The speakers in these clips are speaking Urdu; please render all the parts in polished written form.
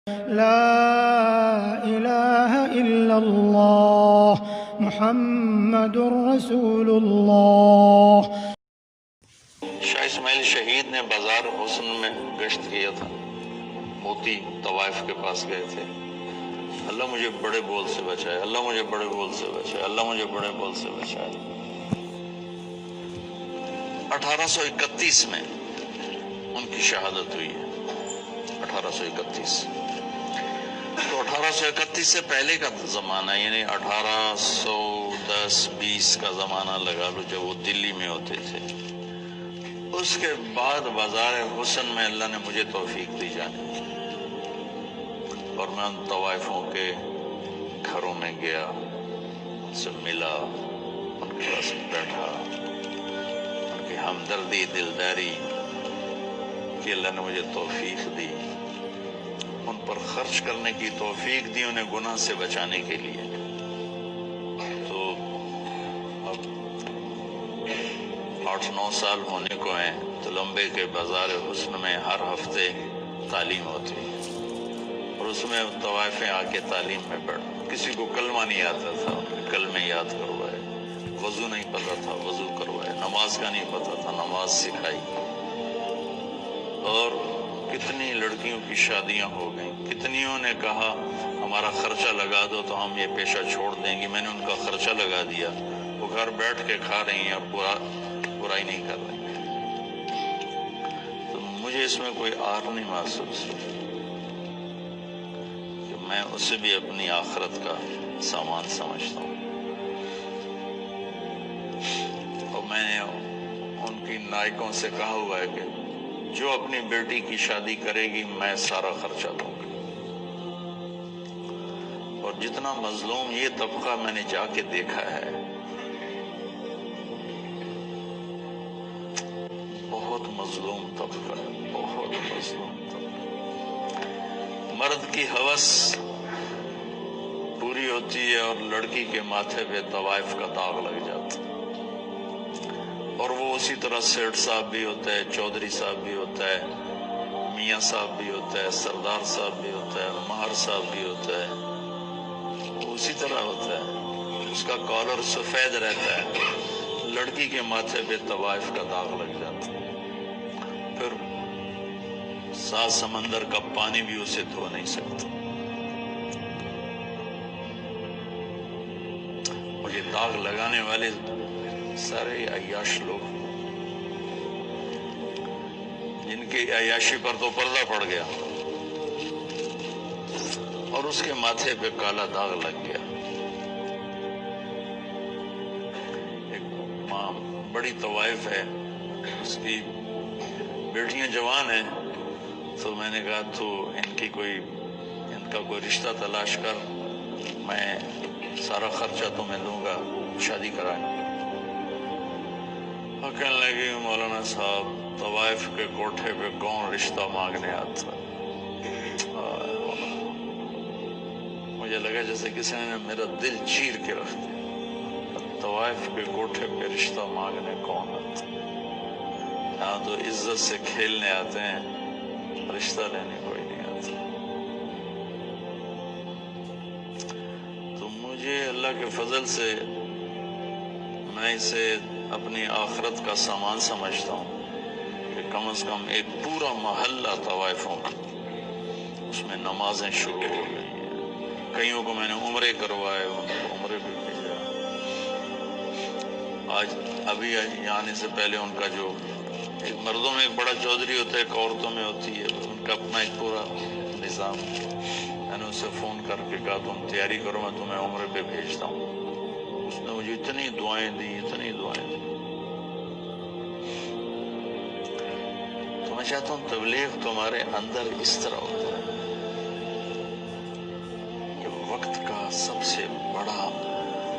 لا إله إلا الله محمد رسول اللہ۔ شاہ اسماعیل شہید نے بازار حسن میں گشت کیا تھا، موتی طوائف کے پاس گئے تھے۔ اللہ مجھے بڑے بول سے بچائے، اللہ مجھے بڑے بول سے بچائے، اللہ مجھے بڑے بول سے بچائے۔ 1831 میں ان کی شہادت ہوئی ہے، 1831۔ تو 1831 سے پہلے کا زمانہ، یعنی 1810-20 کا زمانہ لگا لو، جب وہ دلی میں ہوتے تھے۔ اس کے بعد بازار حسن میں اللہ نے مجھے توفیق دی جانے کی، اور میں ان طوائفوں کے گھروں میں گیا، ان سے ملا، ان کے پاس بیٹھا، ان کی ہمدردی، دلداری کی اللہ نے مجھے توفیق دی، ان پر خرچ کرنے کی توفیق دی، انہیں گناہ سے بچانے کے لیے۔ تو اب 8-9 سال ہونے کو ہیں، تو لمبے کے بازار حسن میں ہر ہفتے تعلیم ہوتی ہے، اور اس میں طوائفیں آ کے تعلیم میں بیٹھ۔ کسی کو کلمہ نہیں آتا تھا، کلمے یاد کروائے، وضو نہیں پتا تھا، وضو کروائے، نماز کا نہیں پتا تھا، نماز سکھائی، اور کتنی لڑکیوں کی شادیاں ہو گئیں۔ کتنیوں نے کہا ہمارا خرچہ لگا دو تو ہم یہ پیشہ چھوڑ دیں گے، میں نے ان کا خرچہ لگا دیا، وہ گھر بیٹھ کے کھا رہی ہیں اور برائی نہیں کر رہی ہیں۔ تو مجھے اس میں کوئی آر نہیں محسوس ہوئی کہ میں اسے بھی اپنی آخرت کا سامان سمجھتا ہوں، اور میں نے ان کی نائکوں سے کہا ہوا ہے کہ جو اپنی بیٹی کی شادی کرے گی میں سارا خرچہ دوں گا۔ اور جتنا مظلوم یہ طبقہ میں نے جا کے دیکھا ہے، بہت مظلوم طبقہ ہے، بہت مظلوم طبقہ۔ مرد کی ہوس پوری ہوتی ہے اور لڑکی کے ماتھے پہ طوائف کا داغ لگ جاتا ہے، اور وہ اسی طرح سیٹھ صاحب بھی ہوتا ہے، چودھری صاحب بھی ہوتا ہے، میاں صاحب بھی ہوتا ہے، سردار صاحب بھی ہوتا ہے، مہر صاحب بھی ہوتا ہے، وہ اسی طرح ہوتا ہے، اس کا کالر سفید رہتا ہے، لڑکی کے ماتھے پہ طوائف کا داغ لگ جاتا ہے، پھر 7 سمندر کا پانی بھی اسے دھو نہیں سکتا۔ مجھے داغ لگانے والے سارے عیاش لوگ، جن کی عیاشی پر تو پردہ پڑ گیا اور اس کے ماتھے پہ کالا داغ لگ گیا۔ ایک ماں بڑی طوائف ہے، اس کی بیٹیاں جوان ہیں، تو میں نے کہا تو ان کا کوئی رشتہ تلاش کر، میں سارا خرچہ تمہیں دوں گا، شادی کرائیں۔ اور کہنے لگی مولانا صاحب طوائف کے کوٹھے پہ کون رشتہ مانگنے آتا؟ مجھے لگا جیسے کسی نے میرا دل چیر کے رکھ دیا۔ طوائف کے کوٹھے پہ رشتہ مانگنے کون آتا؟ یہاں تو عزت سے کھیلنے آتے ہیں، رشتہ لینے کوئی نہیں آتا۔ تو مجھے اللہ کے فضل سے میں اسے اپنی آخرت کا سامان سمجھتا ہوں کہ کم از کم ایک پورا محلہ طوائفوں کا، اس میں نمازیں شروع ہو گئی ہیں، کئیوں کو میں نے عمرے کروائے، ان کو عمرے بھی بھیجا۔ ابھی آنے سے پہلے ان کا جو ایک مردوں میں ایک بڑا چودھری ہوتا ہے، ایک عورتوں میں ہوتی ہے، ان کا اپنا ایک پورا نظام۔ میں نے اسے فون کر کے کہا تم تیاری کرو، میں تمہیں عمرے پہ بھیجتا ہوں۔ اس نے مجھے اتنی دعائیں دی، اتنی دعائیں دی۔ تو میں چاہتا ہوں تبلیغ تمہارے اندر اس طرح ہو جائے کہ وقت کا سب سے بڑا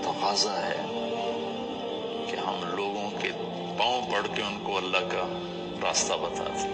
تقاضا ہے کہ ہم لوگوں کے پاؤں پڑھ کے ان کو اللہ کا راستہ بتا دیں۔